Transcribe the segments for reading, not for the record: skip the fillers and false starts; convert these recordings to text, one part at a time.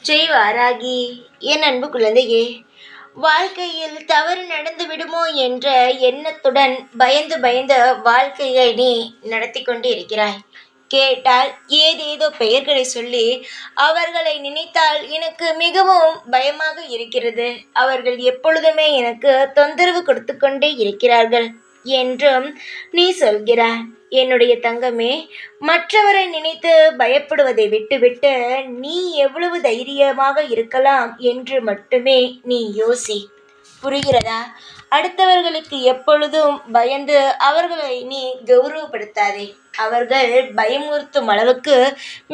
ஜெய் வாராகி. என் அன்பு குழந்தையே, வாழ்க்கையில் தவறு நடந்து விடுமோ என்ற எண்ணத்துடன் பயந்து பயந்து வாழ்க்கையை நீ நடத்தி கொண்டு இருக்கிறாய். கேட்டால் ஏதேதோ பெயர்களை சொல்லி அவர்களை நினைத்தால் எனக்கு மிகவும் பயமாக இருக்கிறது. அவர்கள் எப்பொழுதுமே எனக்கு தொந்தரவு கொடுத்து கொண்டே இருக்கிறார்கள் என்றும் நீ சொல்கிறாய். என்னுடைய தங்கமே, மற்றவரை நினைத்து பயப்படுவதை விட்டுவிட்டு நீ எவ்வளவு தைரியமாக இருக்கலாம் என்று மட்டுமே நீ யோசி. புரிகிறதா? அடுத்தவர்களுக்கு எப்பொழுதும் பயந்து அவர்களை நீ கௌரவப்படுத்தாதே. அவர்கள் பயமுறுத்தும் அளவுக்கு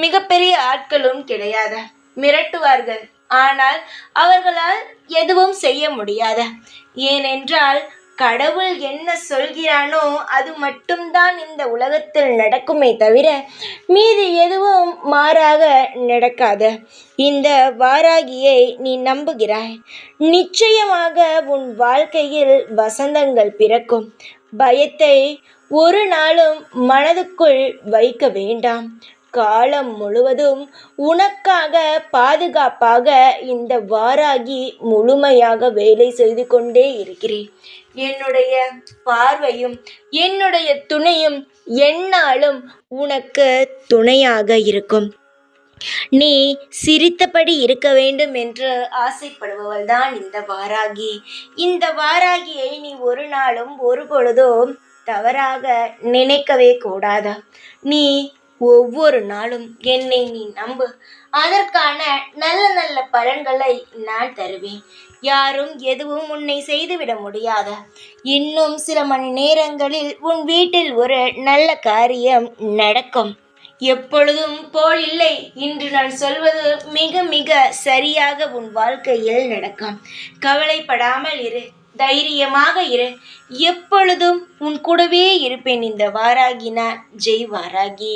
மிகப்பெரிய ஆட்களும் கிடையாது. மிரட்டுவார்கள், ஆனால் அவர்களால் எதுவும் செய்ய முடியாது. ஏனென்றால் கடவுள் என்ன சொல்கிறானோ அது மட்டும்தான் இந்த உலகத்தில் நடக்குமே தவிர மீதி எதுவும் மாறாக நடக்காது. இந்த வாராகியை நீ நம்புகிறாய். நிச்சயமாக உன் வாழ்க்கையில் வசந்தங்கள் பிறக்கும். பயத்தை ஒரு நாளும் மனதுக்குள் வைக்க வேண்டாம். காலம் முழுவதும் உனக்காக பாதுகாப்பாக இந்த வாராகி முழுமையாக வேலை செய்து கொண்டே இருக்கிறேன். என்னுடைய பார்வையும் என்னுடைய துணையும் எந்நாளும் உனக்கு துணையாக இருக்கும். நீ சிரித்தபடி இருக்க வேண்டும் என்று ஆசைப்படுபவள்தான் இந்த வாராகி. இந்த வாராகியை நீ ஒரு நாளும் ஒரு பொழுதும் தவறாக நினைக்கவே கூடாது. நீ ஒவ்வொரு நாளும் என்னை நீ நம்பு. அதற்கான நல்ல நல்ல பலன்களை நான் தருவேன். யாரும் எதுவும் உன்னை செய்துவிட முடியாது. இன்னும் சில மணி நேரங்களில் உன் வீட்டில் ஒரு நல்ல காரியம் நடக்கும். எப்பொழுதும் போல் இல்லை, இன்று நான் சொல்வது மிக மிக சரியாக உன் வாழ்க்கையில் நடக்கும். கவலைப்படாமல் இரு, தைரியமாக இரு. எப்பொழுதும் உன் கூடவே இருப்பேன். இந்த வாராகி நான். ஜெய் வாராகி.